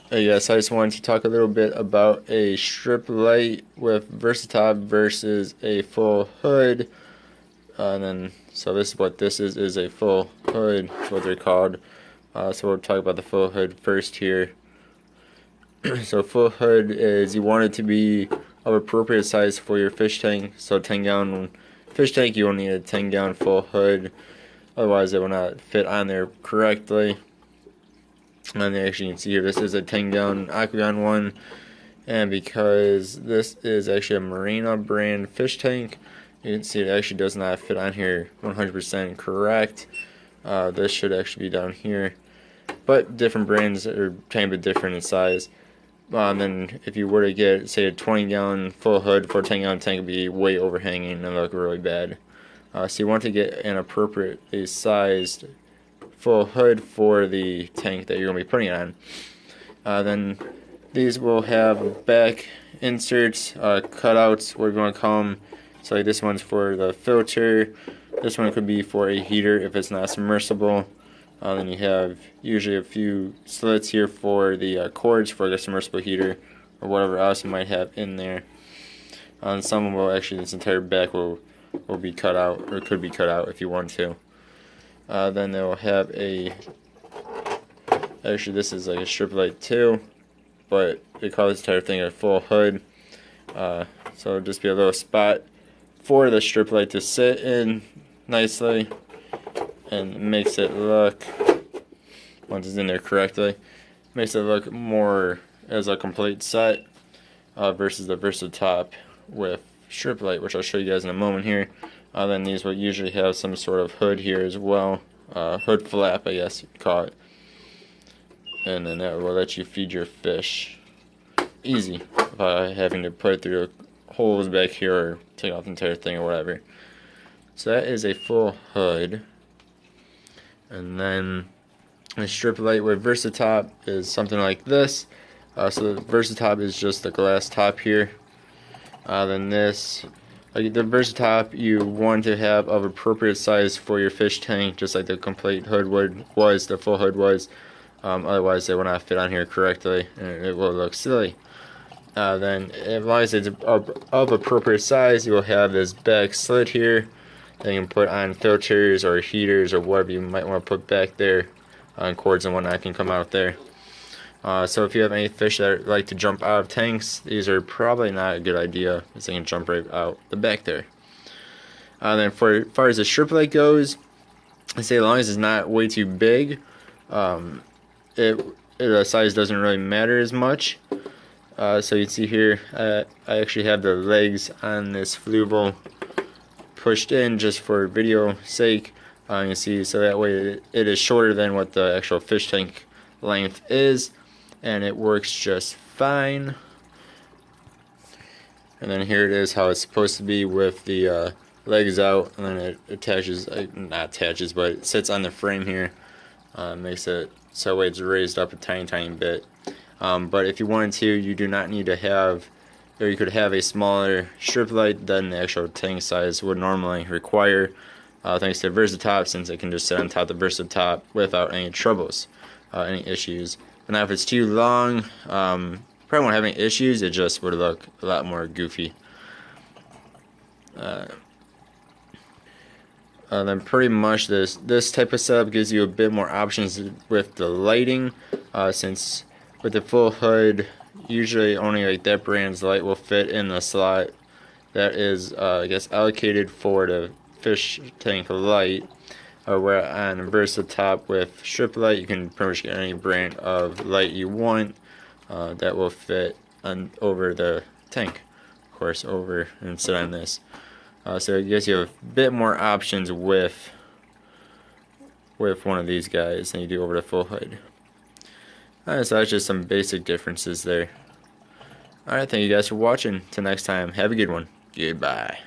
Yes, I just wanted to talk a little bit about a strip light with Versatop versus a full hood. So this is what this is a full hood, is what they're called. So we'll talk about the full hood first here. So full hood is you want it to be of appropriate size for your fish tank. So 10-gallon fish tank, you will need a 10-gallon full hood. Otherwise, it will not fit on there correctly. And actually, you can see here, this is a 10-gallon Aqueon one. And because this is actually a Marina brand fish tank, you can see it actually does not fit on here 100% correct. This should actually be down here. But different brands are kind of different in size. Then if you were to get, say, a 20-gallon full hood for a 10-gallon tank, it would be way overhanging and look really bad. So you want to get an appropriately sized full hood for the tank that you're going to be putting it on. Then these will have back inserts, cutouts, whatever you want to call them. So like this one's for the filter. This one could be for a heater if it's not submersible. Then you have usually a few slits here for the cords for the submersible heater or whatever else you might have in there. And some will actually, this entire back will be cut out, or could be cut out if you want to. Then they'll have actually this is like a strip light too, but they call this entire thing a full hood. So it'll just be a little spot for the strip light to sit in nicely, and makes it look, once it's in there correctly, makes it look more as a complete set versus the Versatop with strip light, which I'll show you guys in a moment here. Then these will usually have some sort of hood here as well, hood flap I guess you'd call it, and then that will let you feed your fish easy without having to put it through holes back here or take off the entire thing or whatever. So that is a full hood. And then a strip light with Versatop is something like this. So the Versatop is just the glass top here. Then this, like the Versatop, you want to have of appropriate size for your fish tank, just like the complete hood the full hood was. Otherwise, it will not fit on here correctly, and it will look silly. Then, as long as it's of appropriate size, you will have this back slit here that you can put on filters or heaters or whatever you might want to put back there. Cords and whatnot can come out there. So if you have any fish that like to jump out of tanks, these are probably not a good idea, because they can jump right out the back there. Then for as far as the strip light goes, I say as long as it's not way too big, the size doesn't really matter as much. So you can see here, I actually have the legs on this Fluval pushed in just for video sake. You can see, so that way it is shorter than what the actual fish tank length is, and it works just fine. And then here it is how it's supposed to be with the legs out, and then it attaches, not attaches, but it sits on the frame here. Makes it so it's raised up a tiny bit. But if you wanted to, you do not need to have, or you could have a smaller strip light than the actual tank size would normally require, thanks to Versatop, since it can just sit on top of the Versatop without any troubles, any issues. But now if it's too long, probably won't have any issues, it just would look a lot more goofy. Then pretty much this type of setup gives you a bit more options with the lighting, since with the full hood, usually only like that brand's light will fit in the slot that is, I guess, allocated for the fish tank light. Where on Versatop with strip light, you can pretty much get any brand of light you want that will fit over the tank, of course, over and sit on this. So I guess you have a bit more options with one of these guys than you do over the full hood. So that's just some basic differences there. Alright, thank you guys for watching. Till next time, have a good one. Goodbye.